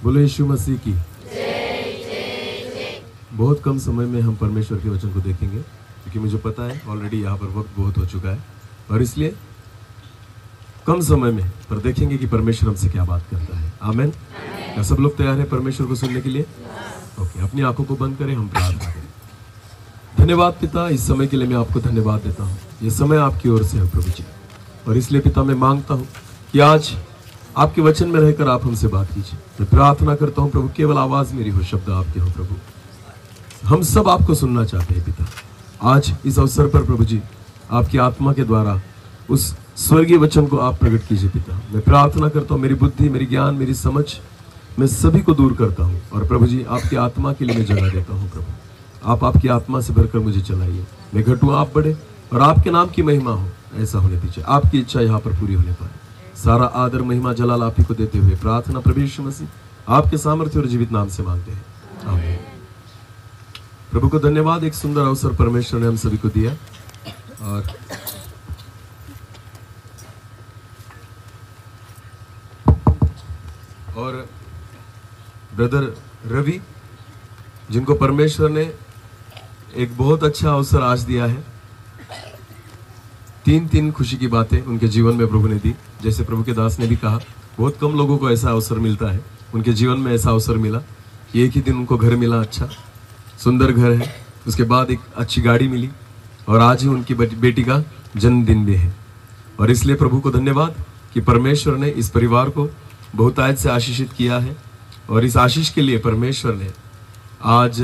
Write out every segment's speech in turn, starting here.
बोलो यीशु मसीह की। बहुत कम समय में हम परमेश्वर के वचन को देखेंगे, क्योंकि मुझे पता है ऑलरेडी यहाँ पर वक्त बहुत हो चुका है, और इसलिए कम समय में पर देखेंगे कि परमेश्वर हमसे क्या बात करता है। आमेन। क्या सब लोग तैयार हैं परमेश्वर को सुनने के लिए? ओके, अपनी आंखों को बंद करें, हम प्रार्थना करें। धन्यवाद पिता, इस समय के लिए मैं आपको धन्यवाद देता हूँ। ये समय आपकी ओर से है प्रभु जी, और इसलिए पिता मैं मांगता हूँ कि आज आपके वचन में रहकर आप हमसे बात कीजिए। मैं प्रार्थना करता हूँ प्रभु, केवल आवाज मेरी हो, शब्द आपके हो प्रभु। हम सब आपको सुनना चाहते हैं पिता। आज इस अवसर पर प्रभु जी आपकी आत्मा के द्वारा उस स्वर्गीय वचन को आप प्रकट कीजिए पिता। मैं प्रार्थना करता हूँ मेरी बुद्धि, मेरी ज्ञान, मेरी समझ, मैं सभी को दूर करता हूँ, और प्रभु जी आपकी आत्मा के लिए मैं जगह देता हूँ प्रभु। आप आपकी आत्मा से भरकर मुझे चलाइए। मैं घटूं, आप बढ़े, और आपके नाम की महिमा हो, ऐसा होने दीजिए। आपकी इच्छा यहाँ पर पूरी होने पाए। सारा आदर, महिमा, जलाल आप ही को देते हुए प्रार्थना प्रभु यीशु मसीह आपके सामर्थ्य और जीवित नाम से मांगते हैं, आमीन। प्रभु को धन्यवाद, एक सुंदर अवसर परमेश्वर ने हम सभी को दिया। और ब्रदर रवि, जिनको परमेश्वर ने एक बहुत अच्छा अवसर आज दिया है, तीन खुशी की बातें उनके जीवन में प्रभु ने दी। जैसे प्रभु के दास ने भी कहा, बहुत कम लोगों को ऐसा अवसर मिलता है। उनके जीवन में ऐसा अवसर मिला कि एक ही दिन उनको घर मिला, अच्छा सुंदर घर है, उसके बाद एक अच्छी गाड़ी मिली, और आज ही उनकी बेटी का जन्मदिन भी है। और इसलिए प्रभु को धन्यवाद कि परमेश्वर ने इस परिवार को बहुतायत से आशीषित किया है, और इस आशीष के लिए परमेश्वर ने आज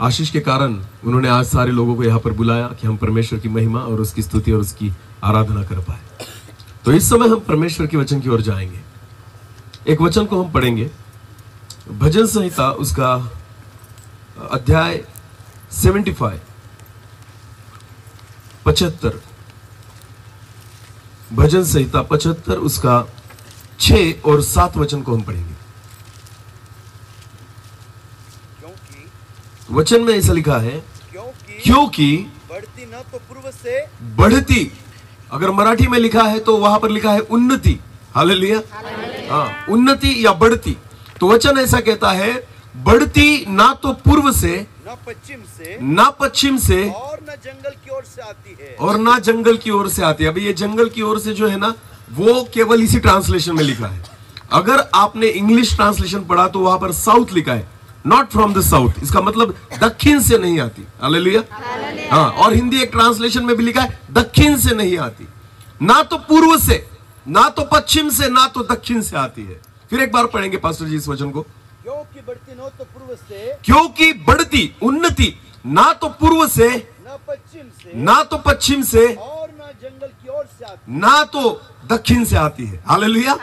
आशीष के कारण उन्होंने आज सारे लोगों को यहाँ पर बुलाया कि हम परमेश्वर की महिमा और उसकी स्तुति और उसकी आराधना कर पाए। तो इस समय हम परमेश्वर के वचन की ओर जाएंगे। एक वचन को हम पढ़ेंगे, भजन संहिता उसका अध्याय 75 भजन संहिता 75 उसका 6 और 7 वचन को हम पढ़ेंगे। वचन में ऐसा लिखा है, क्योंकि बढ़ती न तो पूर्व से बढ़ती, अगर मराठी में लिखा है तो वहां पर लिखा है उन्नति। हालेलुया। हाँ, उन्नति या बढ़ती। तो वचन ऐसा कहता है, बढ़ती ना तो पूर्व से, न पश्चिम से, और न जंगल की ओर से आती है, और ना जंगल की ओर से आती है। अभी ये जंगल की ओर से जो है ना, वो केवल इसी ट्रांसलेशन में लिखा है। अगर आपने इंग्लिश ट्रांसलेशन पढ़ा तो वहां पर साउथ लिखा है, नॉट फ्रॉम द साउथ, इसका मतलब दक्षिण से नहीं आती। हालेलुया। हाँ, और हिंदी एक ट्रांसलेशन में भी लिखा है दक्षिण से नहीं आती, ना तो पूर्व से, ना तो पश्चिम से, ना तो दक्षिण से आती है। फिर एक बार पढ़ेंगे पास्टर जी इस वचन को। क्योंकि बढ़ती न तो पूर्व से, क्योंकि बढ़ती, उन्नति ना तो पूर्व से, ना तो पश्चिम से, और न जंगल की ओर से आती, ना तो दक्षिण से आती है। हालेलुया।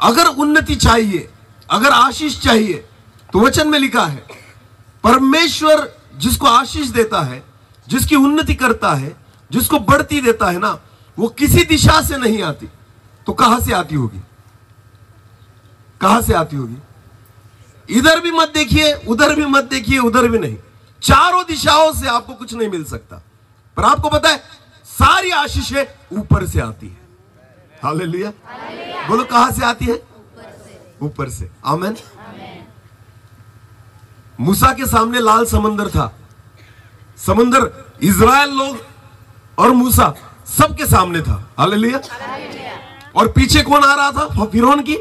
अगर उन्नति चाहिए, अगर आशीष चाहिए, तो वचन में लिखा है परमेश्वर जिसको आशीष देता है, जिसकी उन्नति करता है, जिसको बढ़ती देता है ना, वो किसी दिशा से नहीं आती। तो कहां से आती होगी? कहां से आती होगी? इधर भी मत देखिए, उधर भी मत देखिए, उधर भी नहीं, चारों दिशाओं से आपको कुछ नहीं मिल सकता। पर आपको पता है सारी आशीषें ऊपर से आती है। हालेलुया। बोलो कहां से आती है? ऊपर से। आमीन। मूसा के सामने लाल समंदर था। समंदर इजराइल लोग और मूसा सबके सामने था। हालेलुया। और पीछे कौन आ रहा था? फिरौन की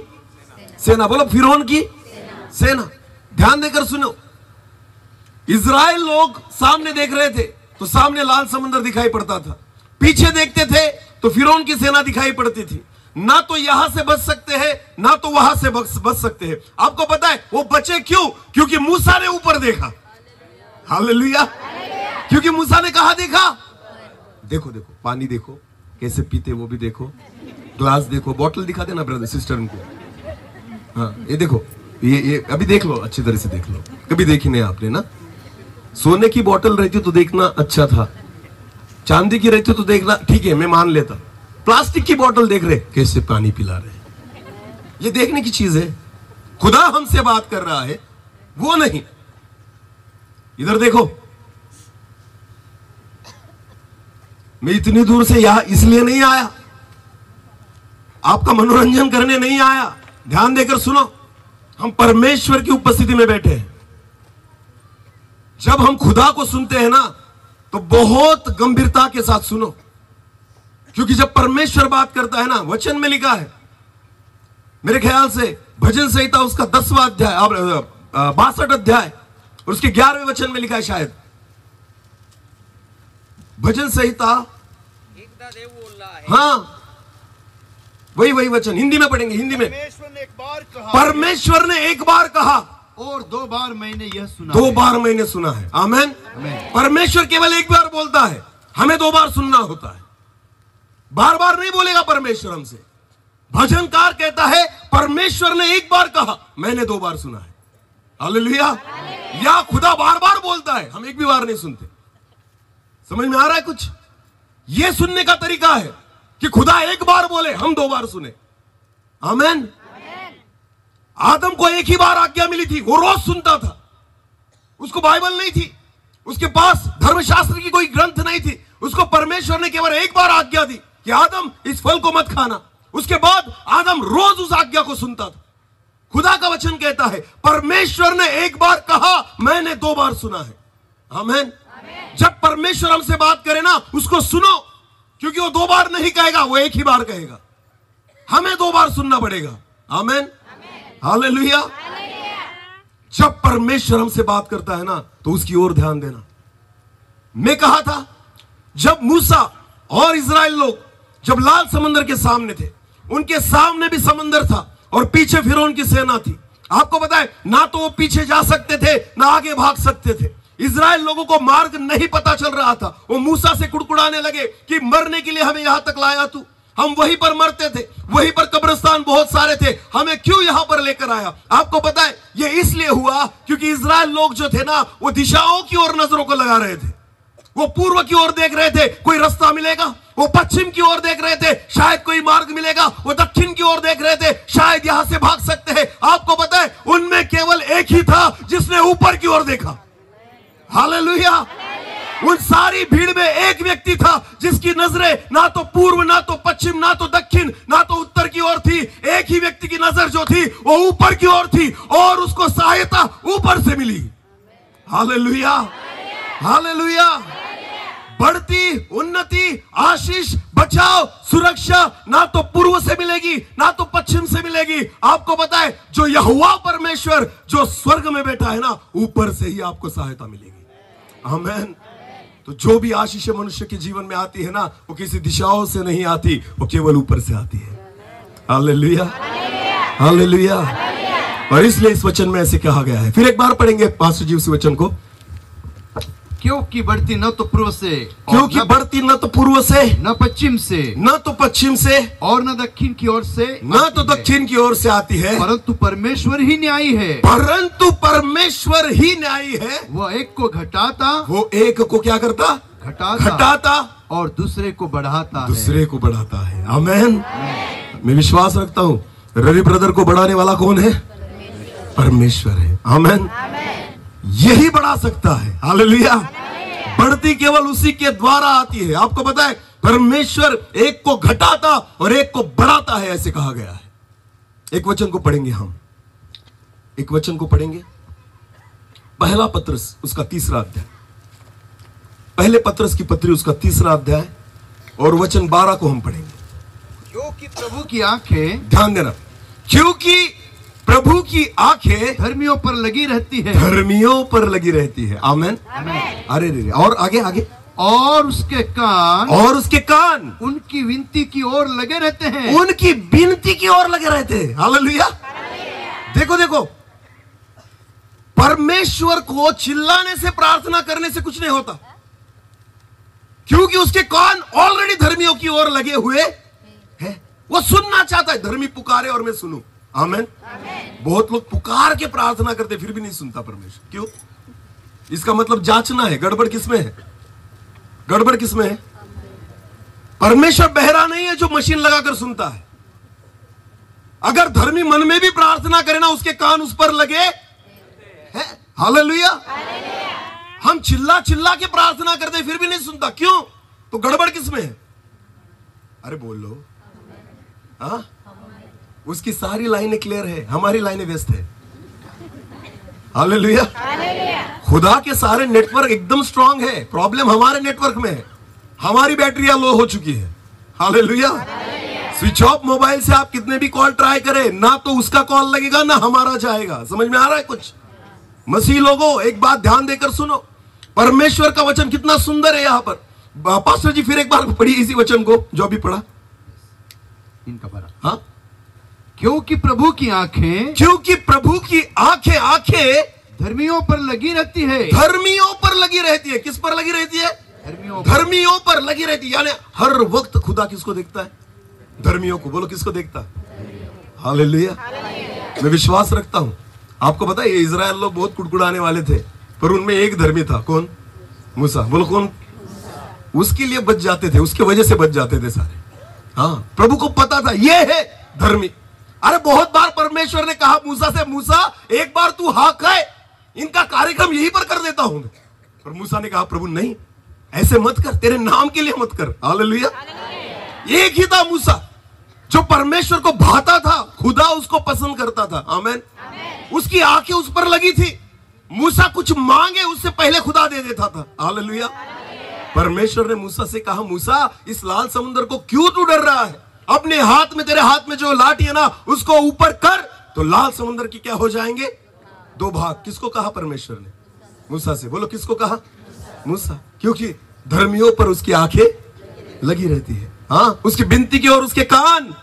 सेना। बोलो फिरौन की सेना। ध्यान देकर सुनो, इजराइल लोग सामने देख रहे थे तो सामने लाल समंदर दिखाई पड़ता था, पीछे देखते थे तो फिरौन की सेना दिखाई पड़ती थी। ना तो यहां से बच सकते हैं, ना तो वहां से बच सकते हैं। आपको पता है वो बचे क्यों? क्योंकि मूसा ने ऊपर देखा। हालेलुया। क्योंकि मूसा ने कहा देखा, देखो देखो पानी देखो कैसे पीते, वो भी देखो, ग्लास देखो, बोतल दिखा देना ब्रदर सिस्टर उनको। हाँ, ये देखो, ये अभी देख लो, अच्छी तरह से देख लो। कभी देखी नहीं आपने ना? सोने की बोतल रहती तो देखना अच्छा था, चांदी की रहती तो देखना ठीक है, मैं मान लेता। प्लास्टिक की बोतल देख रहे कैसे पानी पिला रहे, ये देखने की चीज है। खुदा हमसे बात कर रहा है, वो नहीं। इधर देखो, मैं इतनी दूर से यहां इसलिए नहीं आया, आपका मनोरंजन करने नहीं आया। ध्यान देकर सुनो, हम परमेश्वर की उपस्थिति में बैठे हैं। जब हम खुदा को सुनते हैं ना, तो बहुत गंभीरता के साथ सुनो, क्योंकि जब परमेश्वर बात करता है ना, वचन में लिखा है, मेरे ख्याल से भजन संहिता उसका 10वां अध्याय, 62 अध्याय और उसके 11वें वचन में लिखा है, शायद भजन संहिता, हाँ वही वचन, हिंदी में पढ़ेंगे, हिंदी में। परमेश्वर ने एक बार कहा, परमेश्वर ने एक बार कहा और 2 बार मैंने यह सुना 2 बार मैंने सुना है। आमेन। परमेश्वर केवल एक बार बोलता है, हमें 2 बार सुनना होता है, बार बार नहीं बोलेगा परमेश्वर हमसे। भजनकार कहता है परमेश्वर ने एक बार कहा, मैंने 2 बार सुना है। हालेलुया। या खुदा बार बार बोलता है, हम एक भी बार नहीं सुनते। समझ में आ रहा है कुछ? यह सुनने का तरीका है कि खुदा एक बार बोले, हम 2 बार सुने। आमेन। आदम को एक ही बार आज्ञा मिली थी, वो रोज सुनता था। उसको बाइबल नहीं थी, उसके पास धर्मशास्त्र की कोई ग्रंथ नहीं थी। उसको परमेश्वर ने केवल एक बार आज्ञा दी कि आदम इस फल को मत खाना। उसके बाद आदम रोज उस आज्ञा को सुनता था। खुदा का वचन कहता है परमेश्वर ने एक बार कहा, मैंने 2 बार सुना है। आमेन। जब परमेश्वर हमसे बात करे ना, उसको सुनो, क्योंकि वो 2 बार नहीं कहेगा, वो एक ही बार कहेगा। हमें 2 बार सुनना पड़ेगा। आमेन। हालेलुया। जब परमेश्वर हमसे बात करता है ना, तो उसकी ओर ध्यान देना। मैं कहा था, जब मूसा और इजराइल लोग जब लाल समंदर के सामने थे, उनके सामने भी समंदर था और पीछे फिरौन की सेना थी। आपको पता है, ना तो वो पीछे जा सकते थे, ना आगे भाग सकते थे। इजराइल लोगों को मार्ग नहीं पता चल रहा था। वो मूसा से कुड़कुड़ाने लगे कि मरने के लिए हमें यहां तक लाया तू, हम वहीं पर मरते थे, वहीं पर कब्रिस्तान बहुत सारे थे, हमें क्यों यहां पर लेकर आया? आपको पता है, यह इसलिए हुआ क्योंकि इजराइल लोग जो थे ना, वो दिशाओं की ओर नजरों को लगा रहे थे। वो पूर्व की ओर देख रहे थे, कोई रास्ता मिलेगा। वो पश्चिम की ओर देख रहे थे, शायद कोई मार्ग मिलेगा। वो दक्षिण की ओर देख रहे थे, शायद यहां से भाग सकते हैं। आपको पता है, उनमें केवल एक ही था जिसने ऊपर की ओर देखा। हालेलुया। उन सारी भीड़ में एक व्यक्ति था जिसकी नजरें ना तो पूर्व, ना तो पश्चिम, ना तो दक्षिण, ना तो उत्तर की ओर थी। एक ही व्यक्ति की नजर जो थी वो ऊपर की ओर थी, और उसको सहायता ऊपर से मिली। हालेलुया। हालेलुया। बढ़ती उन्नति, आशीष, बचाव, सुरक्षा ना तो पूर्व से मिलेगी, ना तो पश्चिम से मिलेगी। आपको पता है, जो यहोवा परमेश्वर जो स्वर्ग में बैठा है ना, ऊपर से ही आपको सहायता मिलेगी। आमेन। तो जो भी आशीष मनुष्य के जीवन में आती है ना, वो किसी दिशाओं से नहीं आती, वो केवल ऊपर से आती है। हालेलुया। हालेलुया। और इसलिए इस वचन में ऐसे कहा गया है। फिर एक बार पढ़ेंगे पास्टर जी उस वचन को। क्योंकि बढ़ती न तो पूर्व से, क्योंकि बढ़ती न तो पूर्व से, न पश्चिम से, न तो पश्चिम से, और न दक्षिण की ओर से, न तो दक्षिण की ओर से आती है, परंतु परमेश्वर ही न्यायी है। परंतु परमेश्वर ही न्यायी है। वह एक को घटाता, वो एक को क्या करता? घटाता और दूसरे को बढ़ाता है। दूसरे को बढ़ाता है। आमेन। मैं विश्वास रखता हूं, रवि ब्रदर को बढ़ाने वाला कौन है? परमेश्वर है। आमेन। यही बढ़ा सकता है। हालेलुया। बढ़ती केवल उसी के द्वारा आती है। आपको पता है, परमेश्वर एक को घटाता और एक को बढ़ाता है, ऐसे कहा गया है। एक वचन को पढ़ेंगे हम, एक वचन को पढ़ेंगे, पहला पत्रस उसका 3रा अध्याय, पहले पत्रस की पत्री उसका 3रा अध्याय और वचन 12 को हम पढ़ेंगे। क्योंकि प्रभु की आंखें, ध्यान देना, क्योंकि प्रभु की आंखें धर्मियों पर लगी रहती है, धर्मियों पर लगी रहती है। आमेन। अरे रे, और आगे आगे, और उसके कान उनकी विनती की ओर लगे रहते हैं। उनकी विनती की ओर लगे रहते हैं। हालेलुया। देखो देखो, परमेश्वर को चिल्लाने से, प्रार्थना करने से कुछ नहीं होता, क्योंकि उसके कान ऑलरेडी धर्मियों की ओर लगे हुए हैं। वो सुनना चाहता है, धर्मी पुकारे और मैं सुनूं। आमेन। बहुत लोग पुकार के प्रार्थना करते फिर भी नहीं सुनता परमेश्वर। क्यों? इसका मतलब जांचना है, गड़बड़ किसमें है? गड़बड़ किसमें है? परमेश्वर बहरा नहीं है जो मशीन लगाकर सुनता है। अगर धर्मी मन में भी प्रार्थना करे ना, उसके कान उस पर लगे हैं। हालेलुया। हम चिल्ला चिल्ला के प्रार्थना करते फिर भी नहीं सुनता, क्यों? तो गड़बड़ किसमें है? अरे बोल लो। हाँ, उसकी सारी लाइनें क्लियर है, हमारी लाइनें व्यस्त है। हालेलुया। खुदा के सारे नेटवर्क एकदम स्ट्रांग है, प्रॉब्लम हमारे नेटवर्क में है, हमारी बैटरियां लो हो चुकी है। हालेलुया। स्विच ऑफ मोबाइल से आप कितने भी कॉल ट्राई करें, ना तो उसका कॉल लगेगा ना हमारा जाएगा। समझ में आ रहा है कुछ? मसीह लोगों, एक बात ध्यान देकर सुनो, परमेश्वर का वचन कितना सुंदर है। यहां पर पास्टर जी फिर एक बार पढ़िए इसी वचन को जो अभी पढ़ा, इनका पढ़ा। हाँ, क्योंकि प्रभु की आंखें धर्मियों पर लगी रहती है। धर्मियों पर लगी रहती है। किस पर लगी रहती है? धर्मियों पर लगी रहती है। यानी हर वक्त खुदा किसको देखता है? धर्मियों को। बोलो किसको देखता है? हालेलुया। मैं विश्वास रखता हूं, आपको पता है ये इजराइल लोग बहुत कुड़कुड़ाने वाले थे, पर उनमें एक धर्मी था। कौन? मूसा। बोलो कौन? उसके लिए बच जाते थे, उसके वजह से बच जाते थे सारे। हाँ, प्रभु को पता था ये है धर्मी। अरे बहुत बार परमेश्वर ने कहा मूसा से, मूसा एक बार तू हाँ कहे, इनका कार्यक्रम यहीं पर कर देता हूं मैं। पर मूसा ने कहा प्रभु नहीं, ऐसे मत कर, तेरे नाम के लिए मत कर। हालेलुया। एक ही था मूसा जो परमेश्वर को भाता था, खुदा उसको पसंद करता था। आमीन। उसकी आंखें उस पर लगी थी, मूसा कुछ मांगे उससे पहले खुदा दे देता था। हालेलुया। परमेश्वर ने मूसा से कहा, मूसा इस लाल समुद्र को क्यों तू डर रहा है? अपने हाथ में, तेरे हाथ में जो लाठी है ना, उसको ऊपर कर तो लाल समुद्र की क्या हो जाएंगे? दो भाग। किसको कहा परमेश्वर ने? मूसा से। बोलो किसको कहा? मूसा। क्योंकि धर्मियों पर उसकी आंखें लगी रहती है। हाँ, उसकी विनती की और उसके कान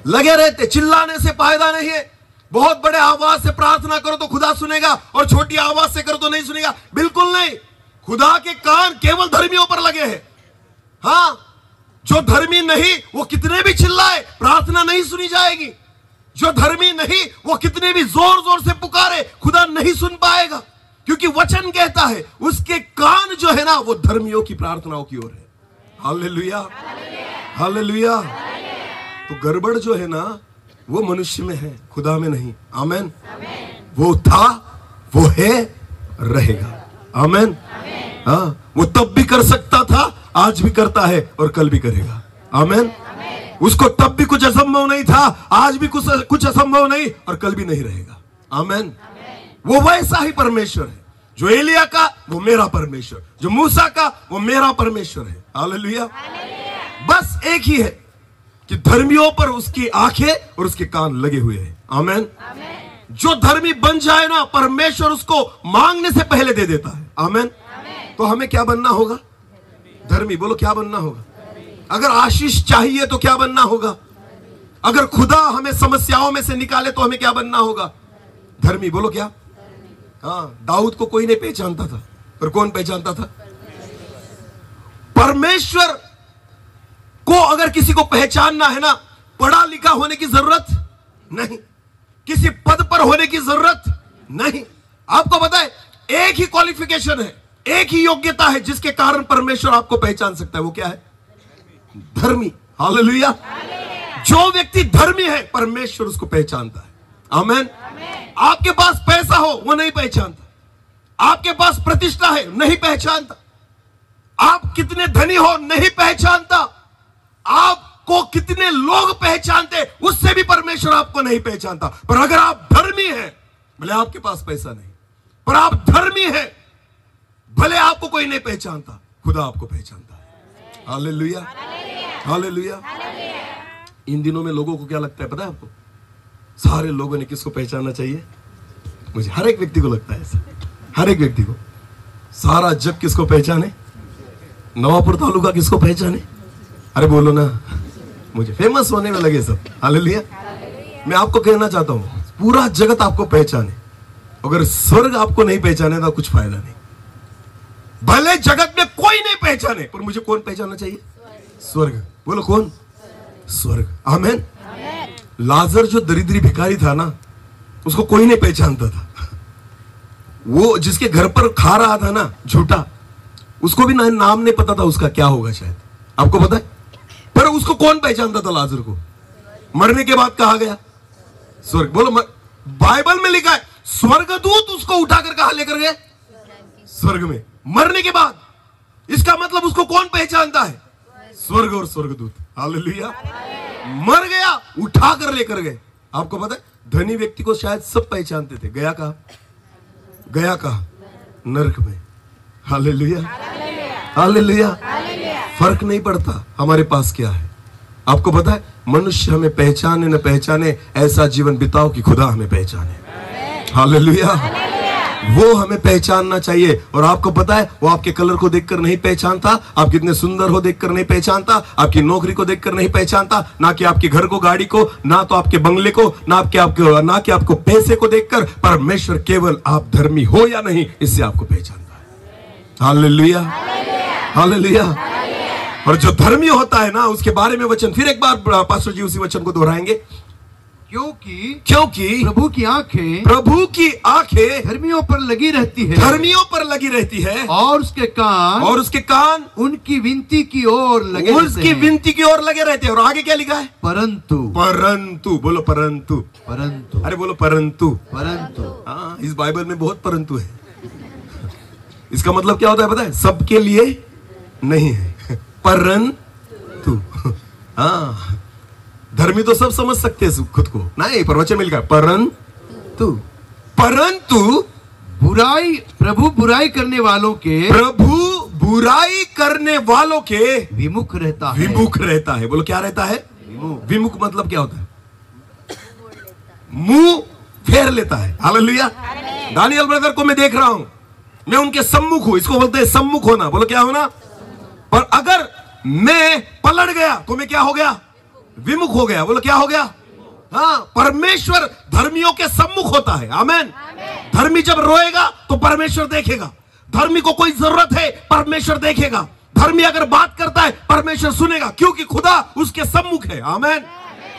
लगे रहते। चिल्लाने से फायदा नहीं है। बहुत बड़े आवाज से प्रार्थना करो तो खुदा सुनेगा, और छोटी आवाज से करो तो नहीं सुनेगा। बिल्कुल नहीं। खुदा के कान केवल धर्मियों पर लगे हैं। हाँ, जो धर्मी नहीं वो कितने भी चिल्लाए, प्रार्थना नहीं सुनी जाएगी। जो धर्मी नहीं वो कितने भी जोर जोर से पुकारे, खुदा नहीं सुन पाएगा। क्योंकि वचन कहता है उसके कान जो है ना वो धर्मियों की प्रार्थनाओं की ओर है। हालेलुया। हालेलुया। तो गड़बड़ जो है ना वो मनुष्य में है, खुदा में नहीं। आमीन। वो था, वो है, रहेगा। आमीन। हाँ, वो तब भी कर सकता था, आज भी करता है और कल भी करेगा। आमीन। उसको तब भी कुछ असंभव नहीं था, आज भी कुछ असंभव नहीं और कल भी नहीं रहेगा। आमीन। वो वैसा ही परमेश्वर है। जो एलिया का वो मेरा परमेश्वर, जो मूसा का वो मेरा परमेश्वर है। हालेलुया। बस एक ही है कि धर्मियों पर उसकी आंखें और उसके कान लगे हुए हैं। आमीन। जो धर्मी बन जाए ना, परमेश्वर उसको मांगने से पहले दे देता है। आमीन। तो हमें क्या बनना होगा? धर्मी। बोलो क्या बनना होगा? अगर आशीष चाहिए तो क्या बनना होगा? अगर खुदा हमें समस्याओं में से निकाले तो हमें क्या बनना होगा? धर्मी। बोलो क्या? हाँ, दाऊद को कोई नहीं पहचानता था, पर कौन पहचानता था? परमेश्वर को अगर किसी को पहचानना है ना, पढ़ा लिखा होने की जरूरत नहीं, किसी पद पर होने की जरूरत नहीं। आपको पता है एक ही क्वालिफिकेशन है, एक ही योग्यता है जिसके कारण परमेश्वर आपको पहचान सकता है। वो क्या है? धर्मी। हालेलुया। जो व्यक्ति धर्मी है परमेश्वर उसको पहचानता है। आमीन। आपके पास पैसा हो वो नहीं पहचानता, आपके पास प्रतिष्ठा है नहीं पहचानता, आप कितने धनी हो नहीं पहचानता, आपको कितने लोग पहचानते उससे भी परमेश्वर आपको नहीं पहचानता। पर अगर आप धर्मी हैं, भले आपके पास पैसा नहीं, पर आप धर्मी हैं, भले आपको कोई नहीं पहचानता, खुदा आपको पहचानता है। हालेलुया। हालेलुया। इन दिनों में लोगों को क्या लगता है पता है आपको? सारे लोगों ने किसको पहचानना चाहिए? मुझे, हर एक व्यक्ति को लगता है ऐसा, हर एक व्यक्ति को। सारा जग किसको पहचाने? नवापुर तालुका किसको पहचाने? अरे बोलो ना, मुझे फेमस होने में लगे सब। हालेलुया। मैं आपको कहना चाहता हूं पूरा जगत आपको पहचाने, अगर स्वर्ग आपको नहीं पहचाने तो कुछ फायदा नहीं। भले जगत में कोई नहीं पहचाने, पर मुझे कौन पहचानना चाहिए? स्वर्ग। बोलो कौन? स्वर्ग। आमीन। लाजर जो दरिद्री भिखारी था ना, उसको कोई नहीं पहचानता था। वो जिसके घर पर खा रहा था ना झूठा, उसको भी नाम नहीं पता था उसका क्या होगा शायद। आपको पता है? पर उसको कौन पहचानता था? लाजर को। मरने के बाद कहा गया स्वर्ग। बोलो, बाइबल में लिखा है स्वर्गदूत उसको उठाकर कहां लेकर गए? स्वर्ग में। मरने के बाद, इसका मतलब उसको कौन पहचानता है? स्वर्ग और स्वर्गदूत। हालेलुया। मर गया, उठाकर लेकर गए। आपको पता है धनी व्यक्ति को शायद सब पहचानते थे, गया कहां? गया कहा? नरक में। Hallelujah, hallelujah. फर्क नहीं पड़ता हमारे पास क्या है। आपको पता है, मनुष्य हमें पहचाने न पहचाने, ऐसा जीवन बिताओ कि खुदा हमें पहचाने। हालेलुया। वो हमें पहचानना चाहिए। और आपको पता है, वो आपके कलर को देखकर नहीं पहचानता, आप कितने सुंदर हो देखकर नहीं पहचानता, आपकी नौकरी को देखकर नहीं पहचानता, ना कि आपके घर को, गाड़ी को, ना तो आपके बंगले को, ना कि आपको पैसे को देखकर। परमेश्वर केवल आप धर्मी हो या नहीं, इससे आपको पहचानता है। Hallelujah, hallelujah. और जो धर्मी होता है ना, उसके बारे में वचन फिर एक बार पास्टर जी उसी वचन को दोहराएंगे। क्योंकि प्रभु की आंखें धर्मियों पर लगी रहती है, धर्मियों पर लगी रहती है, और उसके कान उनकी विनती की ओर लगे रहते हैं। और आगे क्या लिखा है? परंतु। बोलो परंतु। अरे बोलो परंतु। हाँ, इस बाइबल में बहुत परंतु है। इसका मतलब क्या होता है पता है? सबके लिए नहीं है, परंतु। हाँ, धर्मी तो सब समझ सकते हैं खुद को, नहीं, पर वचन मिल गया परंतु प्रभु बुराई करने वालों के विमुख रहता है। बोलो क्या रहता है? विमुख मतलब क्या होता है? मुंह फेर लेता है। हालेलुया। दानियल ब्रदर को मैं देख रहा हूं, मैं उनके सम्मुख हूं, इसको बोलते हैं सम्मुख होना। बोलो क्या होना? पर अगर मैं पलट गया तो मैं क्या हो गया? विमुख हो गया। बोलो क्या हो गया? हाँ, परमेश्वर धर्मियों के सम्मुख होता है। आमेन। धर्मी जब रोएगा तो परमेश्वर देखेगा। धर्मी को कोई जरूरत है, परमेश्वर देखेगा। धर्मी अगर बात करता है, परमेश्वर सुनेगा, क्योंकि खुदा उसके सम्मुख है। आमेन।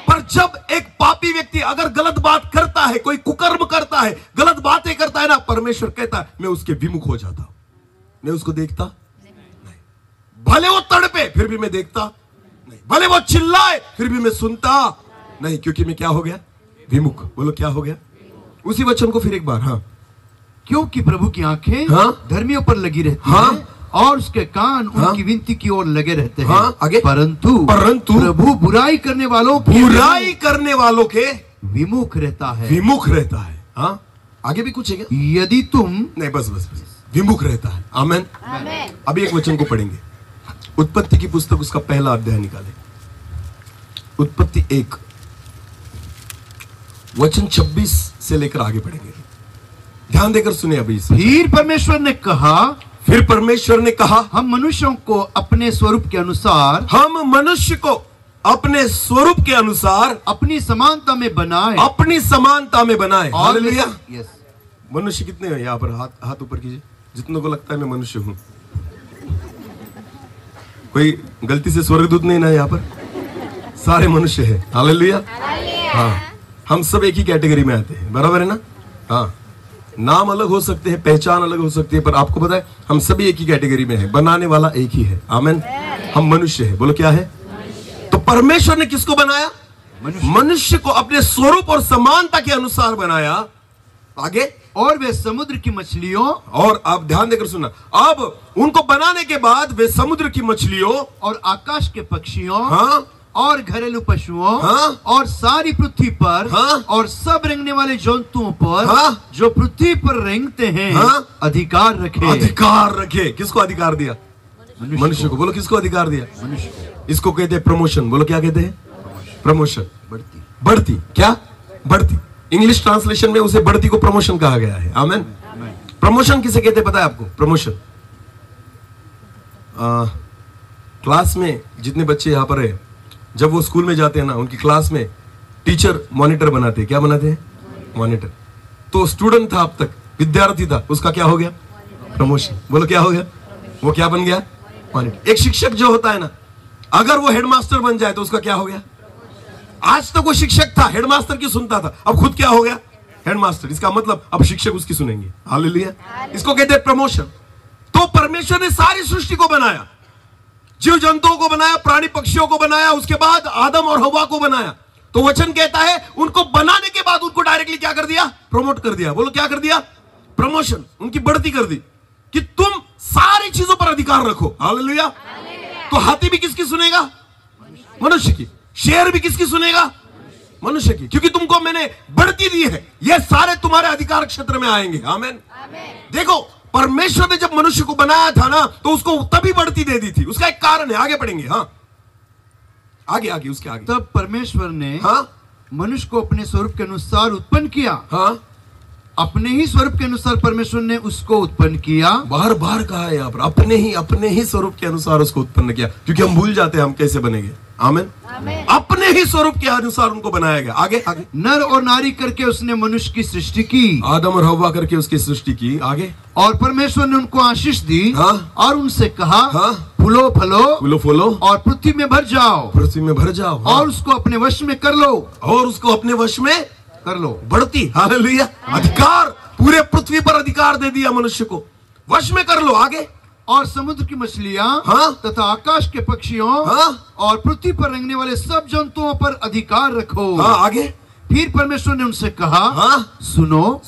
पर जब एक पापी व्यक्ति अगर गलत बात करता है, कोई कुकर्म करता है, गलत बातें करता है ना, परमेश्वर कहता है मैं उसके विमुख हो जाता हूं, मैं उसको देखता नहीं। भले वो तड़पे फिर भी मैं देखता नहीं, भले वो चिल्लाए फिर भी मैं सुनता नहीं, क्योंकि मैं क्या हो गया? विमुख। बोलो क्या हो गया? उसी वचन को फिर एक बार। हाँ, क्योंकि प्रभु की आंखें धर्मियों पर लगी रहती हैं, और उसके कान उनकी विनती की ओर लगे रहते हैं। आगे। परंतु प्रभु बुराई करने वालों के विमुख रहता है। हाँ, आगे भी कुछ है क्या? यदि तुम नहीं, बस विमुख रहता है। आमेन। अभी एक वचन को पढ़ेंगे, उत्पत्ति की पुस्तक, उसका पहला अध्याय निकाले, उत्पत्ति 1 वचन 26 से लेकर आगे पढ़ेंगे। ध्यान देकर सुने अभी। फिर परमेश्वर ने कहा, हम मनुष्य को अपने स्वरूप के अनुसार अपनी समानता में बनाए। हालेलुया। मनुष्य कितने हैं यहाँ पर? हाथ ऊपर कीजिए, जितनों को लगता है मैं मनुष्य हूं। कोई गलती से स्वर्गदूत नहीं ना यहाँ पर? सारे मनुष्य हैं। हालेलुया। हाँ, हम सब एक ही कैटेगरी में आते हैं, बराबर है ना? हाँ, नाम अलग हो सकते हैं, पहचान अलग हो सकती है, पर आपको पता है हम सभी एक ही कैटेगरी में हैं। बनाने वाला एक ही है। आमेन। हम मनुष्य हैं। बोलो क्या है? तो परमेश्वर ने किसको बनाया? मनुष्य को अपने स्वरूप और समानता के अनुसार बनाया। आगे। और वे समुद्र की मछलियों, और आप ध्यान देकर सुनना, अब उनको बनाने के बाद वे समुद्र की मछलियों और आकाश के पक्षियों, और घरेलू पशुओं, और सारी पृथ्वी पर, और सब रेंगने वाले जंतुओं पर, जो पृथ्वी पर रेंगते हैं, अधिकार रखे। किसको अधिकार दिया? मनुष्य को। बोलो किसको अधिकार दिया? मनुष्य को। इसको कहते हैं प्रमोशन। बोलो क्या कहते हैं? प्रमोशन। बढ़ती। क्या? बढ़ती। इंग्लिश ट्रांसलेशन में उसे बढ़ती को प्रमोशन कहा गया है। आमेन। प्रमोशन किसे कहते पता है आपको? प्रमोशन। क्लास में जितने बच्चे यहाँ पर है, जब वो स्कूल में जाते हैं ना, उनकी क्लास में टीचर मॉनिटर बनाते हैं। क्या बनाते हैं? मॉनिटर। तो स्टूडेंट था अब तक, विद्यार्थी था, उसका क्या हो गया? प्रमोशन। बोलो क्या हो गया? वो क्या बन गया? मॉनिटर। एक शिक्षक जो होता है ना, अगर वो हेडमास्टर बन जाए तो उसका क्या हो गया? आज तक वो शिक्षक था, हेडमास्टर की सुनता था, अब खुद क्या हो गया? हेडमास्टर। इसका मतलब अब शिक्षक उसकी सुनेंगे। हालेलुया। इसको कहते हैं प्रमोशन। तो परमेश्वर ने सारी सृष्टि को बनाया, जीव जंतुओं को बनाया, प्राणी पक्षियों को बनाया, उसके बाद आदम और हवा को बनाया। तो वचन कहता है उनको बनाने के बाद उनको डायरेक्टली क्या कर दिया? प्रमोट कर दिया। बोलो क्या कर दिया? प्रमोशन। उनकी बढ़ती कर दी कि तुम सारी चीजों पर अधिकार रखो। हालेलुया। तो हाथी भी किसकी सुनेगा? मनुष्य की। शेर भी किसकी सुनेगा? मनुष्य की, क्योंकि तुमको मैंने बढ़ती दी है, ये सारे तुम्हारे अधिकार क्षेत्र में आएंगे। आमेन। देखो, परमेश्वर ने जब मनुष्य को बनाया था ना, तो उसको तभी बढ़ती दे दी थी। उसका एक कारण है, आगे पढ़ेंगे। हाँ, आगे उसके आगे। तब परमेश्वर ने हाँ मनुष्य को अपने स्वरूप के अनुसार उत्पन्न किया। हाँ, अपने ही स्वरूप के अनुसार परमेश्वर ने उसको उत्पन्न किया। बार बार कहा है यहाँ पर, अपने ही स्वरूप के अनुसार उसको उत्पन्न किया, क्योंकि हम भूल जाते हैं हम कैसे बनेंगे। आमेन। अपने ही स्वरूप के अनुसार उनको बनाया गया। आगे आगे। नर और नारी करके उसने मनुष्य की सृष्टि की। आदम और हव्वा करके उसकी सृष्टि की। आगे। और परमेश्वर ने उनको आशीष दी। हाँ। और उनसे कहा, हाँ। फूलो फलो, फूलो और पृथ्वी में भर जाओ, पृथ्वी में भर जाओ। हाँ। और उसको अपने वश में कर लो, और उसको अपने वश में कर लो। बढ़ती, हालेलुया, अधिकार, पूरे पृथ्वी पर अधिकार दे दिया मनुष्य को, वश में कर लो। आगे। और समुद्र की मछलियां, हाँ। तथा आकाश के पक्षियों, हाँ। और पृथ्वी पर रेंगने वाले सब जंतुओं पर अधिकार रखो। हाँ। आगे। फिर परमेश्वर ने उनसे कहा, हाँ। सुनो,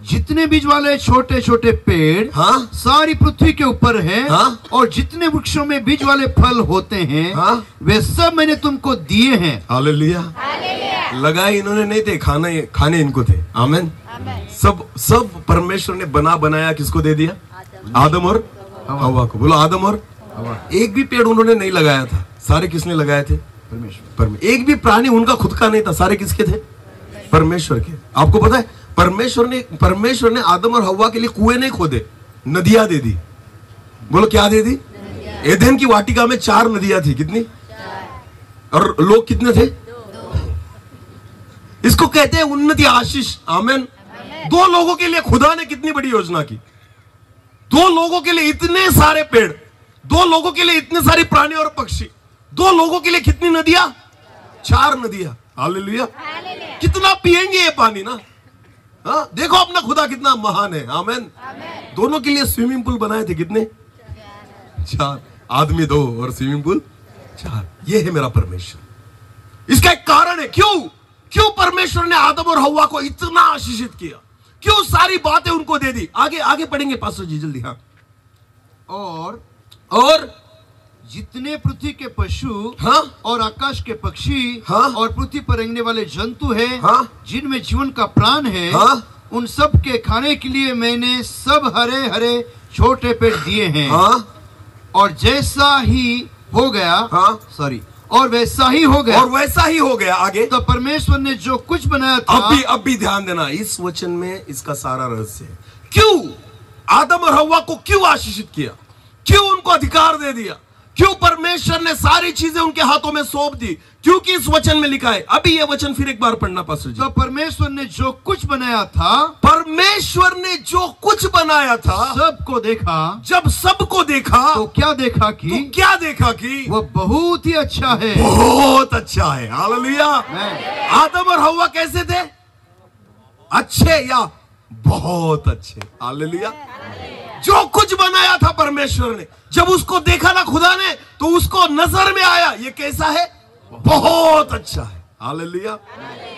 जितने बीज वाले छोटे छोटे पेड़, हाँ। सारी पृथ्वी के ऊपर हैं, हाँ। और जितने वृक्षों में बीज वाले फल होते हैं, हाँ। वे सब मैंने तुमको दिए हैं। हालेलुया। लगाए इन्होंने नहीं थे, खाने इनको थे। आमेन। सब परमेश्वर ने बनाया किसको दे दिया? आदम और हव्वा को। बोलो, आदम और हव्वा। एक भी पेड़ उन्होंने नहीं लगाया था, सारे किसने लगाए थे? परमेश्वर। एक भी प्राणी उनका खुद का नहीं था, सारे किसके थे? परमेश्वर के। आपको पता है, परमेश्वर ने आदम और हव्वा के लिए कुएं नहीं खोदे, नदियां दे दी। बोलो, क्या दे दी? एदेन की वाटिका में 4 नदियां थी। कितनी? और लोग कितने थे? इसको कहते हैं उन्नति, आशीष। आमेन। 2 लोगों के लिए खुदा ने कितनी बड़ी योजना की। 2 लोगों के लिए इतने सारे पेड़, 2 लोगों के लिए इतने सारे प्राणी और पक्षी, 2 लोगों के लिए कितनी नदियां? 4 नदियां। हालेलुया। कितना पिएंगे ये पानी ना? हाँ, देखो अपना खुदा कितना महान है। आमेन। दोनों के लिए स्विमिंग पूल बनाए थे। कितने? 4। आदमी 2 और स्विमिंग पूल 4। ये है मेरा परमेश्वर। इसका एक कारण है। क्यों परमेश्वर ने आदम और हव्वा को इतना आशीषित किया? क्यों सारी बातें उनको दे दी? आगे पढ़ेंगे पास्टर जी, जल्दी। हाँ। और जितने पृथ्वी के पशु, हाँ, और आकाश के पक्षी, हाँ, और पृथ्वी पर रेंगने वाले जंतु हैं, हाँ, जिनमें जीवन का प्राण है, हाँ, उन सब के खाने के लिए मैंने सब हरे हरे छोटे पेड़ दिए हैं। हाँ, और जैसा ही हो गया, हाँ, और वैसा ही हो गया। आगे। तो परमेश्वर ने जो कुछ बनाया था। अब भी ध्यान देना, इस वचन में इसका सारा रहस्य है। क्यों आदम और हव्वा को क्यों आशीषित किया? क्यों उनको अधिकार दे दिया? क्यों परमेश्वर ने सारी चीजें उनके हाथों में सौंप दी? क्योंकि इस वचन में लिखा है। अभी ये वचन फिर एक बार पढ़ना पास्टर जी। तो परमेश्वर ने जो कुछ बनाया था, सबको देखा। जब सबको देखा, तो क्या देखा कि वह बहुत ही अच्छा है। बहुत अच्छा है। हालेलुया। आदम और हव्वा कैसे थे? अच्छे या बहुत अच्छे? हालेलुया। जो कुछ बनाया था परमेश्वर ने, जब उसको देखा ना खुदा ने, तो उसको नजर में आया ये कैसा है? बहुत अच्छा है। हालेलुया।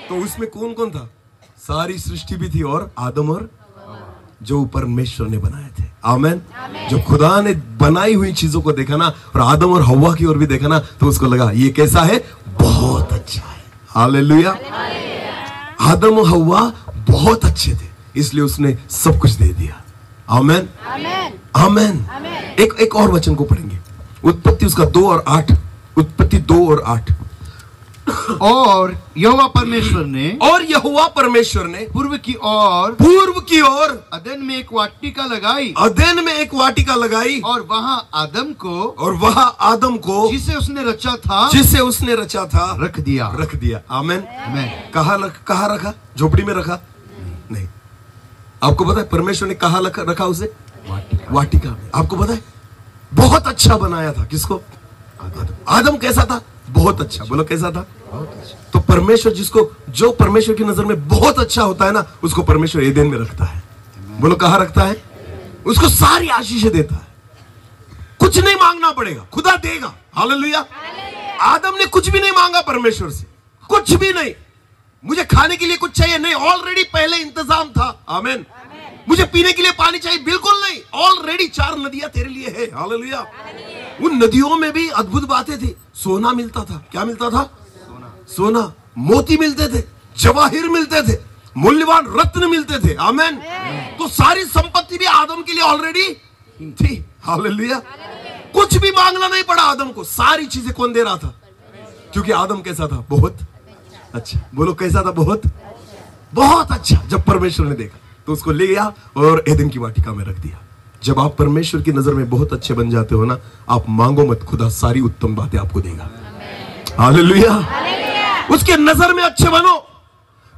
तो उसमें कौन कौन था? सारी सृष्टि भी थी, और आदम और जो परमेश्वर ने बनाए थे। आमेन। जो खुदा ने बनाई हुई चीजों को देखा ना, और आदम और हव्वा की ओर भी देखा ना, तो उसको लगा ये कैसा है? बहुत अच्छा है। हालेलुया। आदम और हव्वा बहुत अच्छे थे, इसलिए उसने सब कुछ दे दिया। आमेन। आमेन। एक और वचन को पढ़ेंगे, उत्पत्ति उसका 2 और 8। उत्पत्ति 2 और 8। और यहोवा परमेश्वर ने पूर्व की ओर अदन में एक वाटिका लगाई, और वहां आदम को जिसे उसने रचा था रख दिया। आमेन। कहाँ रखा? झोपड़ी में रखा? नहीं। आपको पता है परमेश्वर ने कहाँ रखा उसे? वाटिका में। आपको पता है बहुत अच्छा बनाया था। किसको? आदम कैसा था? बहुत अच्छा। बोलो, कैसा था? बहुत अच्छा। तो परमेश्वर जो परमेश्वर की नजर में बहुत अच्छा होता है ना, उसको परमेश्वर एदेन में रखता है। बोलो, कहाँ रखता है? उसको सारी आशीषें देता है। कुछ नहीं मांगना पड़ेगा, खुदा देगा। हालेलुया। आदम ने कुछ भी नहीं मांगा परमेश्वर से, कुछ भी नहीं। मुझे खाने के लिए कुछ चाहिए नहीं, ऑलरेडी पहले इंतजाम था। आमेन। मुझे पीने के लिए पानी चाहिए, बिल्कुल नहीं, ऑलरेडी 4 नदियां तेरे लिए है। हालेलुया। उन नदियों में भी अद्भुत बातें थी। सोना मिलता था। क्या मिलता था? सोना। मोती मिलते थे, जवाहिर मिलते थे, मूल्यवान रत्न मिलते थे। आमेन। तो सारी संपत्ति भी आदम के लिए ऑलरेडी थी। हालेलुया। कुछ भी मांगना नहीं पड़ा आदम को, सारी चीजें कौन दे रहा था? क्योंकि आदम कैसा था? बहुत अच्छा। बोलो कैसा था? बहुत बहुत अच्छा। जब परमेश्वर ने देखा तो उसको ले गया और एदन की वाटिका में रख दिया। जब आप परमेश्वर की नजर में बहुत अच्छे बन जाते हो ना, आप मांगो मत, खुदा सारी उत्तम बातें आपको देगा। हालेलुया। उसके नजर में अच्छे बनो।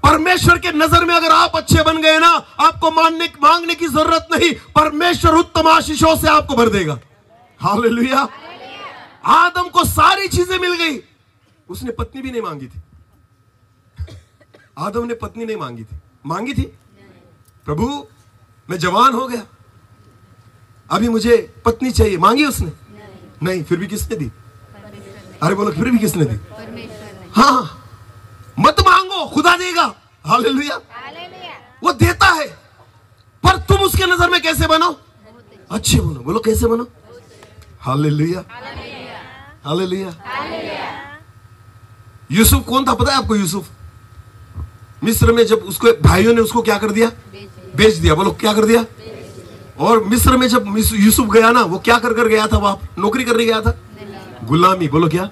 परमेश्वर के नजर में अगर आप अच्छे बन गए ना, आपको मांगने की जरूरत नहीं, परमेश्वर उत्तम आशीषों से आपको भर देगा। हालेलुया। आदम को सारी चीजें मिल गई, उसने पत्नी भी नहीं मांगी थी। आदम ने पत्नी नहीं मांगी थी। मांगी थी, प्रभु मैं जवान हो गया, अभी मुझे पत्नी चाहिए। मांगी उसने? नहीं। फिर भी किसने दी? अरे बोलो, फिर भी किसने दी? हाँ, मत मांगो, खुदा देगा। हालेलुया। वो देता है, पर तुम उसके नजर में कैसे बनो? अच्छे बनो। बोलो कैसे बनो? हालेलुया। हालेलुया। यूसुफ कौन था पता है आपको? यूसुफ मिस्र में जब उसको भाइयों ने उसको क्या कर दिया? बेच दिया। बोलो क्या कर दिया? और मिस्र में जब यूसुफ गया ना, वो क्या कर कर गया था? वहां नौकरी करने गया था, गुलामी। बोलो क्या?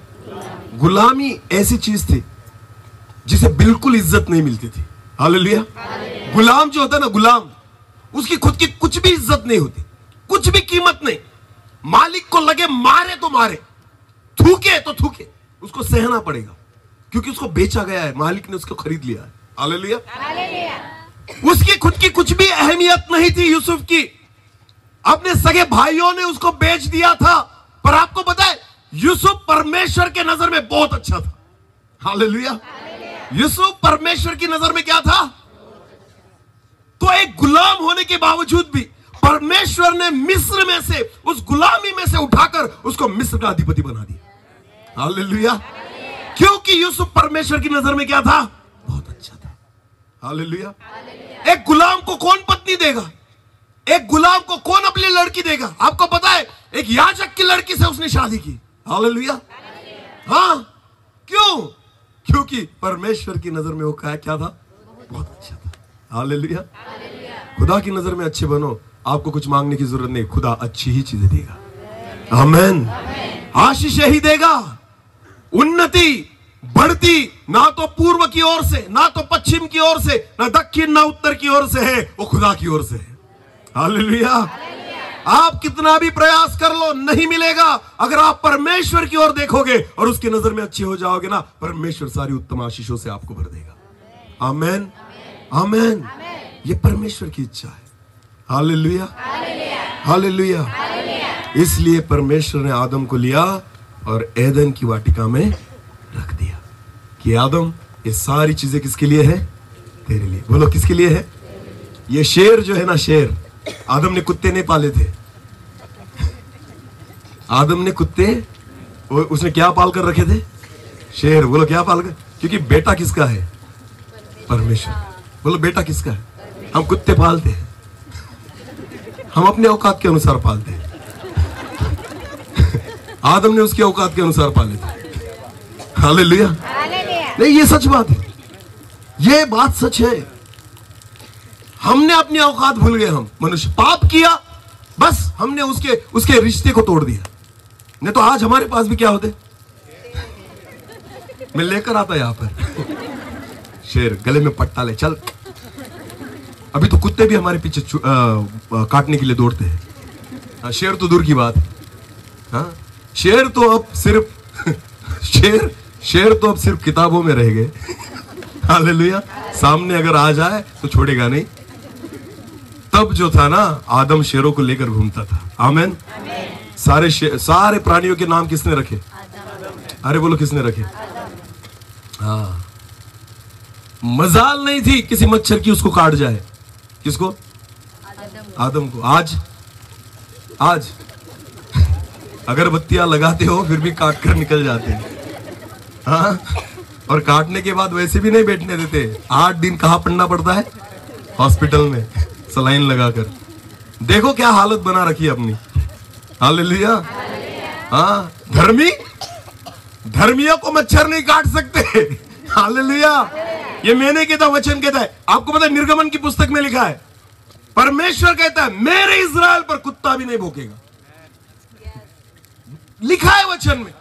गुलामी ऐसी चीज थी जिसे बिल्कुल इज्जत नहीं मिलती थी। हालेलुया। गुलाम जो होता है ना, गुलाम, उसकी खुद की कुछ भी इज्जत नहीं होती, कुछ भी कीमत नहीं। मालिक को लगे मारे तो मारे, थूके तो थूके, उसको सहना पड़ेगा, क्योंकि उसको बेचा गया है, मालिक ने उसको खरीद लिया है। हालेलुया। उसकी खुद की कुछ भी अहमियत नहीं थी यूसुफ की। अपने सगे भाइयों ने उसको बेच दिया था, पर आपको पता है यूसुफ परमेश्वर के नजर में बहुत अच्छा था। हालेलुया। यूसुफ परमेश्वर की नजर में क्या था? तो एक गुलाम होने के बावजूद भी परमेश्वर ने मिस्र में से, उस गुलामी में से उठाकर उसको मिस्र का अधिपति बना दिया। हालेलुया। क्योंकि यूसुफ परमेश्वर की नजर में क्या था? बहुत अच्छा था। हालेलुया। एक गुलाम को कौन पत्नी देगा? एक गुलाम को कौन अपनी लड़की देगा? आपको पता है, एक याजक की लड़की से उसने शादी की। हालेलुया। हाँ, क्यों? क्योंकि परमेश्वर की नजर में वो क्या था? बहुत अच्छा था। हालेलुया। खुदा की नजर में अच्छे बनो, आपको कुछ मांगने की जरूरत नहीं, खुदा अच्छी ही चीजें देगा। आमीन। आशीष ही देगा, उन्नति बढ़ती, ना तो पूर्व की ओर से, ना तो पश्चिम की ओर से, ना दक्षिण ना उत्तर की ओर से है, वो खुदा की ओर से है। हालेलुया। आप कितना भी प्रयास कर लो, नहीं मिलेगा। अगर आप परमेश्वर की ओर देखोगे और उसकी नजर में अच्छे हो जाओगे ना, परमेश्वर सारी उत्तम आशीषों से आपको भर देगा। आमीन। आमीन। ये परमेश्वर की इच्छा है। हालेलुया। हालेलुया। इसलिए परमेश्वर ने आदम को लिया और एदन की वाटिका में रख दिया कि आदम, ये सारी चीजें किसके लिए है? तेरे लिए। बोलो किसके लिए है? ये शेर जो है ना, शेर, आदम ने कुत्ते नहीं पाले थे। आदम ने कुत्ते, उसने क्या पाल कर रखे थे? शेर। बोलो क्या पाल कर? क्योंकि बेटा किसका है? परमेश्वर। बोलो बेटा किसका है? हम कुत्ते पालते हैं, हम अपने औकात के अनुसार पालते हैं। आदम ने उसके औकात के अनुसार पाले थे। हालेलुया। नहीं, ये सच बात है, ये बात सच है। हमने अपनी औकात भूल गए, हम मनुष्य पाप किया, बस हमने उसके रिश्ते को तोड़ दिया। नहीं तो आज हमारे पास भी क्या होते? मैं लेकर आता यहां पर शेर, गले में पट्टा ले चल। अभी तो कुत्ते भी हमारे पीछे काटने के लिए दौड़ते हैं। शेर तो दूर की बात है। हाँ, शेर तो अब सिर्फ शेर तो अब सिर्फ किताबों में रह गए। हालेलुया। सामने अगर आ जाए तो छोड़ेगा नहीं। तब जो था ना, आदम शेरों को लेकर घूमता था। आमीन। सारे प्राणियों के नाम किसने रखे? अरे बोलो किसने रखे? हाँ, मजाल नहीं थी किसी मच्छर की उसको काट जाए। किसको? आदम को। आज अगरबत्तियां लगाते हो फिर भी काट कर निकल जाते हैं। हाँ, और काटने के बाद वैसे भी नहीं बैठने देते। 8 दिन कहाँ पड़ना पड़ता है? हॉस्पिटल में सलाइन लगाकर। देखो क्या हालत बना रखी है अपनी। हालेलुया। हाँ, धर्मियों को मच्छर नहीं काट सकते। हालेलुया। ये मैंने कहता, वचन कहता है। आपको पता है निर्गमन की पुस्तक में लिखा है, परमेश्वर कहता है मेरे इस्राएल पर कुत्ता भी नहीं भौंकेगा। लिखा है वचन में,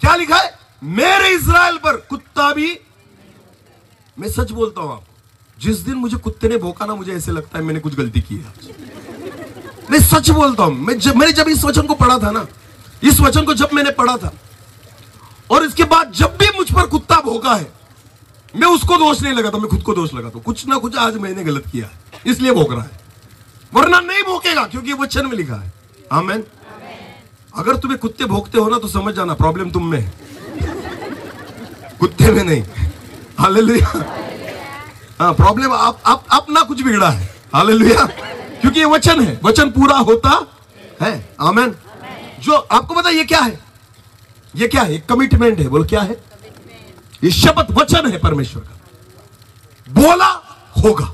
क्या लिखा है? मेरे इस्राएल पर कुत्ता भी। मैं सच बोलता हूं आपको, जिस दिन मुझे कुत्ते ने भौंका ना, मुझे ऐसे लगता है मैंने कुछ गलती की है। मैं सच बोलता हूं। मैंने जब इस वचन को पढ़ा था ना, इस वचन को जब मैंने पढ़ा था, और इसके बाद जब भी मुझ पर कुत्ता भौंका है, मैं उसको दोष नहीं लगाता, मैं खुद को दोष लगाता हूं। कुछ ना कुछ आज मैंने गलत किया है, इसलिए भौंक रहा है, वरना नहीं भौंकेगा, क्योंकि वचन में लिखा है। आमीन। अगर तुम्हें कुत्ते भौंकते हो ना, तो समझ जाना प्रॉब्लम तुम में है, कुत्ते में नहीं। हालेलुया। हाँ, प्रॉब्लम आप अपना कुछ बिगड़ा है। हालेलुया। क्योंकि ये वचन है, वचन पूरा होता है। आमीन। जो आपको पता है ये क्या है? ये क्या है? कमिटमेंट है। बोलो क्या है? ये शपथ वचन है परमेश्वर का, बोला होगा।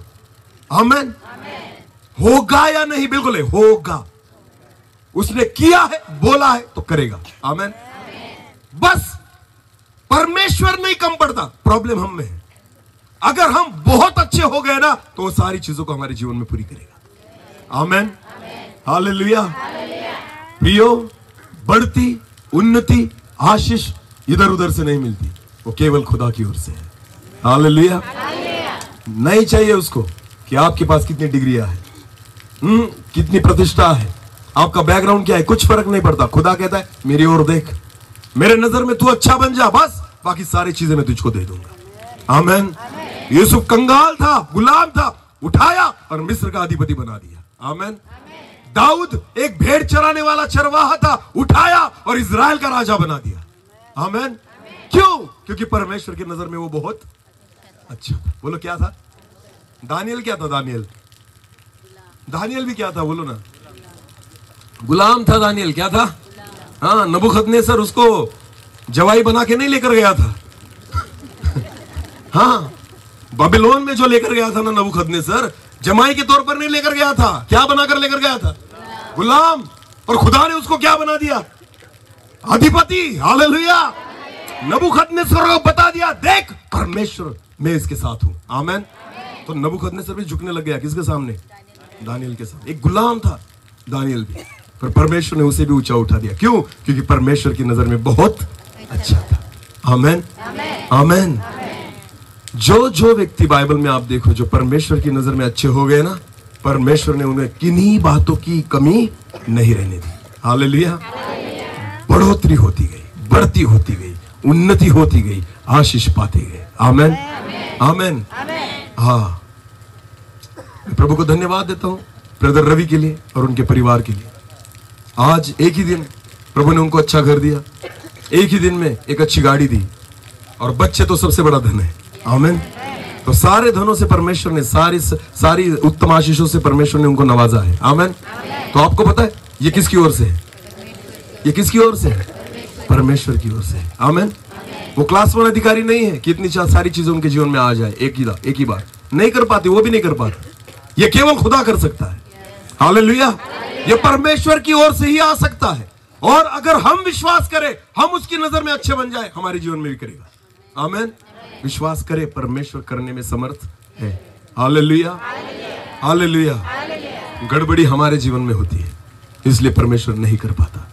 आमीन। होगा या नहीं? बिल्कुल है, होगा। उसने किया है, बोला है तो करेगा। आमीन। बस परमेश्वर नहीं कम पड़ता, प्रॉब्लम हम में है। अगर हम बहुत अच्छे हो गए ना, तो वो सारी चीजों को हमारे जीवन में पूरी करेगा। आमीन। हालेलुया। प्रियो, बढ़ती उन्नति आशीष इधर उधर से नहीं मिलती, वो केवल खुदा की ओर से है। हालेलुया। नहीं चाहिए उसको कि आपके पास कितनी डिग्रियां है, कितनी प्रतिष्ठा है, आपका बैकग्राउंड क्या है, कुछ फर्क नहीं पड़ता। खुदा कहता है मेरी ओर देख, मेरे नजर में तू अच्छा बन जा, बस बाकी सारी चीजें मैं तुझको दे दूंगा। आमीन। यूसुफ कंगाल था, गुलाम था, उठाया और मिस्र का अधिपति बना दिया। आमीन। दाऊद एक भेड़ चराने वाला चरवाहा था, उठाया और इजराइल का राजा बना दिया। आमीन। क्यों? क्योंकि परमेश्वर की नजर में वो बहुत अच्छा था। बोलो क्या था? दानियल क्या था? दानियल भी क्या था? बोलो ना। गुलाम था दानियल। क्या था? हाँ, नबूखदनेस्सर उसको जवाई बना के नहीं लेकर गया था। हाँ, बाबिलोन में जो लेकर गया था ना नबूखदनेस्सर, जमाई के तौर पर नहीं लेकर गया था। क्या बनाकर लेकर गया था? गुलाम। और खुदा ने उसको क्या बना दिया? अधिपति। हालेलुया। नबूखदनेस्सर को बता दिया, देख परमेश्वर मैं इसके साथ हूं। आमीन। तो नबूखदनेस्सर भी झुकने लग गया। किसके सामने? दानियल के सामने। एक गुलाम था दानियल भी, पर परमेश्वर ने उसे भी ऊंचा उठा दिया। क्यों? क्योंकि परमेश्वर की नजर में बहुत अच्छा था। आमीन। आमीन। जो व्यक्ति बाइबल में आप देखो जो परमेश्वर की नजर में अच्छे हो गए ना, परमेश्वर ने उन्हें किन्हीं बातों की कमी नहीं रहने दी। हालेलुया। बढ़ोतरी होती गई, बढ़ती होती गई, उन्नति होती गई, आशीष पाते गए। आमीन। आमीन। हाँ, मैं प्रभु को धन्यवाद देता हूं ब्रदर रवि के लिए और उनके परिवार के लिए। आज एक ही दिन प्रभु ने उनको अच्छा घर दिया, एक ही दिन में एक अच्छी गाड़ी दी, और बच्चे तो सबसे बड़ा धन है। आमीन। तो सारे धनों से परमेश्वर ने, सारी उत्तम आशीषों से परमेश्वर ने उनको नवाजा है। आमीन। तो आपको पता है ये किसकी ओर से है? ये किसकी ओर से है? परमेश्वर की ओर से है। आमीन। वो क्लास 1 अधिकारी नहीं है कि इतनी सारी चीजें उनके जीवन में आ जाए एक ही बार। नहीं कर पाती, वो भी नहीं कर पाती। ये केवल खुदा कर सकता है। हालेलुया। ये परमेश्वर की ओर से ही आ सकता है, और अगर हम विश्वास करें, हम उसकी नजर में अच्छे बन जाए, हमारे जीवन में भी करेगा। आमीन। विश्वास करें, परमेश्वर करने में समर्थ है। हालेलुया। हालेलुया। गड़बड़ी हमारे जीवन में होती है, इसलिए परमेश्वर नहीं कर पाता।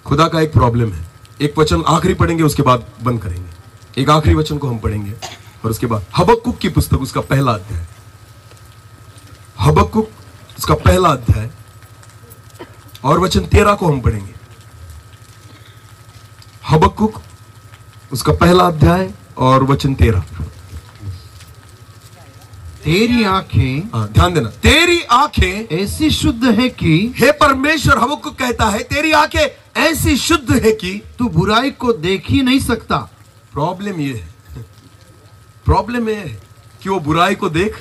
खुदा का एक प्रॉब्लम है। एक वचन आखिरी पढ़ेंगे, उसके बाद बंद करेंगे। एक आखिरी वचन को हम पढ़ेंगे और उसके बाद हबक्कुक की पुस्तक, उसका पहला अध्याय। हबक्कुक उसका पहला अध्याय और वचन 13 को हम पढ़ेंगे। हबक्कुक उसका पहला अध्याय और वचन 13। तेरी आंखें, ध्यान देना, तेरी आंखें ऐसी शुद्ध है कि, हे परमेश्वर, हबक्कुक कहता है तेरी आंखें ऐसी शुद्ध है कि तू बुराई को देख ही नहीं सकता। प्रॉब्लम ये है, प्रॉब्लम ये है कि वो बुराई को देख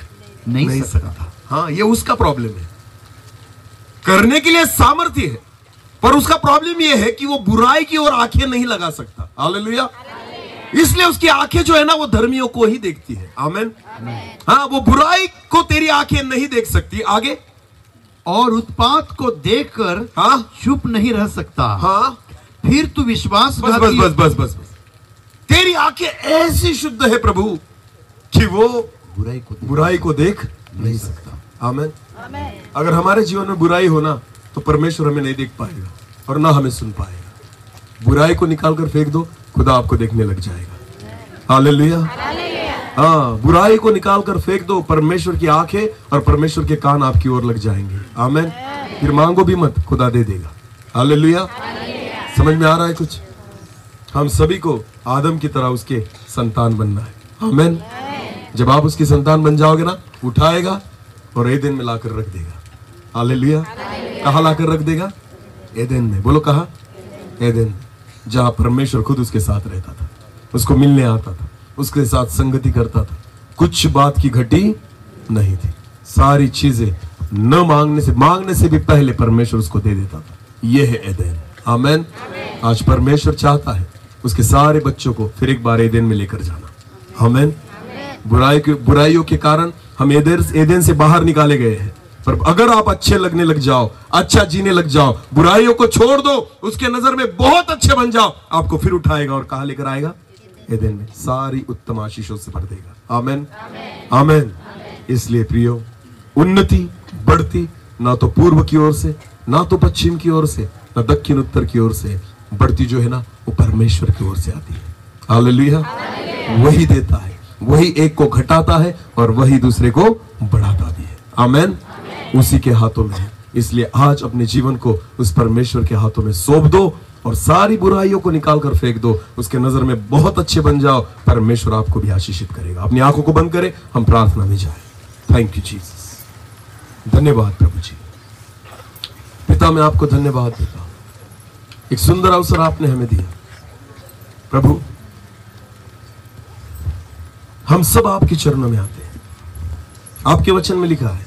नहीं सकता। हाँ, ये उसका प्रॉब्लम है। करने के लिए सामर्थ्य है, पर उसका प्रॉब्लम ये है कि वो बुराई की ओर आंखें नहीं लगा सकता। हालेलुया। इसलिए उसकी आंखें जो है ना, वो धर्मियों को ही देखती है। आमीन। हाँ, वो बुराई को तेरी आंखें नहीं देख सकती। आगे, और उत्पात को देखकर चुप नहीं रह सकता। हाँ, फिर तू विश्वास, बस। तेरी आंखें ऐसी शुद्ध है प्रभु कि वो बुराई को देख नहीं सकता। आमीन। अगर हमारे जीवन में बुराई होना तो परमेश्वर हमें नहीं देख पाएगा और ना हमें सुन पाएगा। बुराई को निकाल कर फेंक दो, खुदा आपको देखने लग जाएगा। हालेलुया। हाँ, बुराई को निकाल कर फेंक दो, परमेश्वर की आंखें और परमेश्वर के कान आपकी ओर लग जाएंगे। आमीन। फिर मांगो भी मत, खुदा दे देगा। हालेलुया। समझ में आ रहा है कुछ? हम सभी को आदम की तरह उसके संतान बनना है। आमीन। जब आप उसकी संतान बन जाओगे ना, उठाएगा और एदेन में लाकर रख देगा। हालेलुया। कहाँ लाकर रख देगा? एदेन में। बोलो कहाँ? एदेन में, जहाँ परमेश्वर खुद उसके साथ रहता था, उसको मिलने आता था, उसके साथ संगति करता था। कुछ बात की घटी नहीं थी। सारी चीजें न मांगने से भी पहले परमेश्वर उसको दे देता था। यह है एदेन। आमीन। आज परमेश्वर चाहता है उसके सारे बच्चों को फिर एक बार एदेन में लेकर जाना। आमीन। बुराइयों के कारण हम एदेन से बाहर निकाले गए हैं, पर अगर आप अच्छे लगने लग जाओ, अच्छा जीने लग जाओ, बुराइयों को छोड़ दो, उसके नजर में बहुत अच्छे बन जाओ, आपको फिर उठाएगा और कहां लेकर आएगा? एदेन में। सारी उत्तम आशीषों से भर देगा। आमीन। आमीन। इसलिए प्रियो, उन्नति बढ़ती ना तो पूर्व की ओर से, ना तो पश्चिम की ओर से, ना दक्षिण उत्तर की ओर से, बढ़ती जो है ना वो परमेश्वर की ओर से आती है। हालेलुया। वही देता है, वही एक को घटाता है और वही दूसरे को बढ़ाता भी है। आमीन। उसी के हाथों में है। इसलिए आज अपने जीवन को उस परमेश्वर के हाथों में सौंप दो और सारी बुराइयों को निकाल कर फेंक दो। उसके नजर में बहुत अच्छे बन जाओ, परमेश्वर आपको भी आशीषित करेगा। अपनी आंखों को बंद करें, हम प्रार्थना में जाएं। Thank you Jesus. धन्यवाद प्रभु जी। पिता, मैं आपको धन्यवाद देता हूं, एक सुंदर अवसर आपने हमें दिया प्रभु। हम सब आपके चरणों में आते हैं। आपके वचन में लिखा है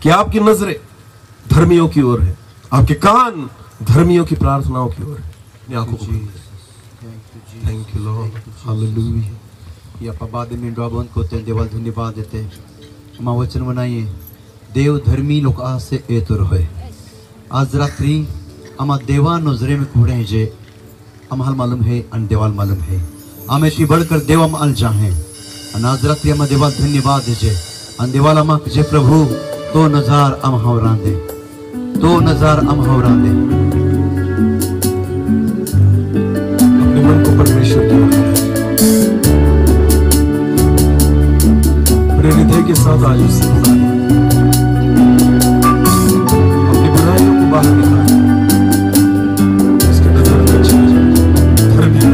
कि आपकी नजरें धर्मियों की ओर है, आपके कान धर्मियों की प्रार्थनाओं की ओर है। आंखों को थैंक यू लॉर्ड। हालेलुया। या बाद में ड्राबन को देवाल धन्यवाद देते हम वचन बनाइए। देव धर्मी लोक आज से एतुर होय। आज रात्रि अमा देवा नजरे में कूड़े जे अमहल मालूम है अन देवाल मालूम है आमे ती बढ़कर देवा में अल जाहे। आज रात्रि अमा देवाल धन्यवाद जे अन देवाल अमा जे प्रभु तो नजार अम हवरान दे, तो नजार अम हवरान दे। अपने मन को परमेश्वर की ओर प्रेरित है के साथ आज उससे पुकारिए। अपनी बुराइयों को बाहर निकालिए। उसके नजर में अच्छे धर्मी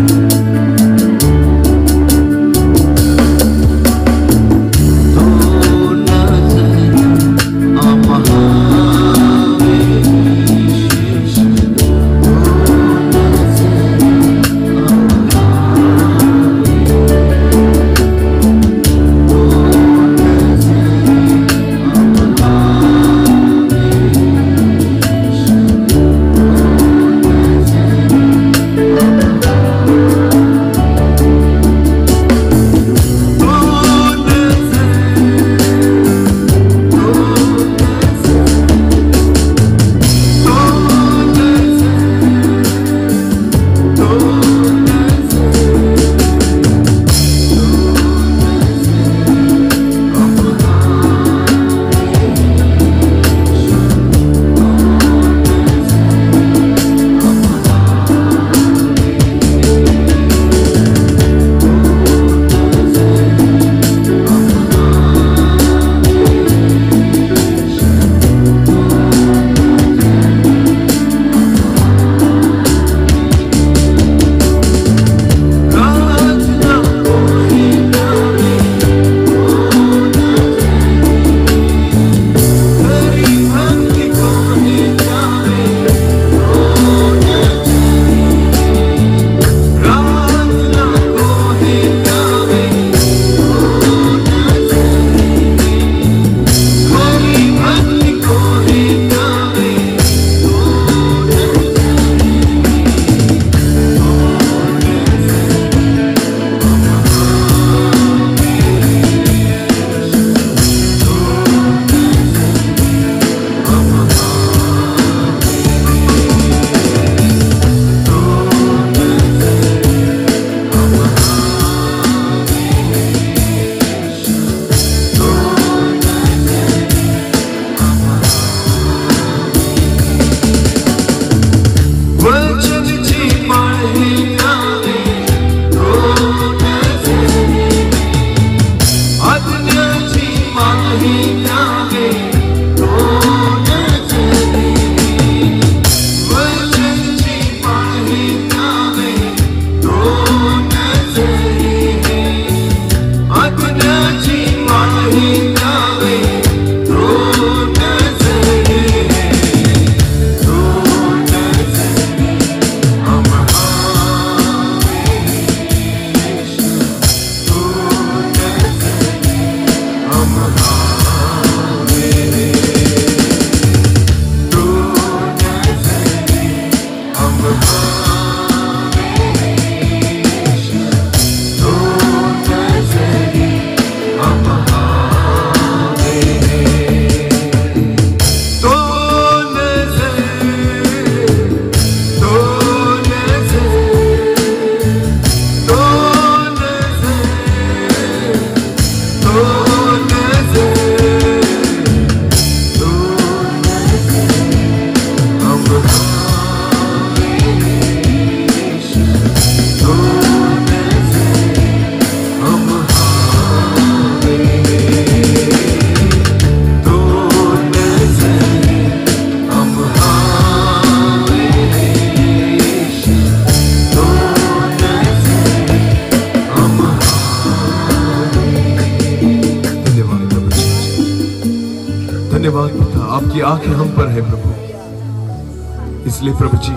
धन्यवाद पिता, आपकी आंखें हम पर है प्रभु। इसलिए प्रभु जी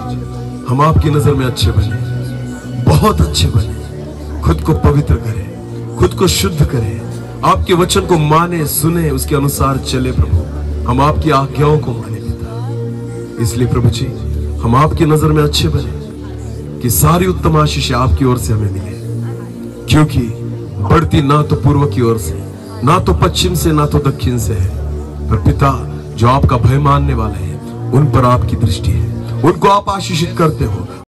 हम आपकी नजर में अच्छे बने, बहुत अच्छे बने, खुद को पवित्र करें, खुद को शुद्ध करें, आपके वचन को माने, सुने, उसके अनुसार चले प्रभु। हम आपकी आज्ञाओं को माने पिता। इसलिए प्रभु जी हम आपकी नजर में अच्छे बने कि सारी उत्तम आशीष आपकी ओर से हमें मिले, क्योंकि बढ़ती ना तो पूर्व की ओर से, ना तो पश्चिम से, ना तो दक्षिण से है, पर पिता जो आपका भय मानने वाले हैं उन पर आपकी दृष्टि है, उनको आप आशीषित करते हो।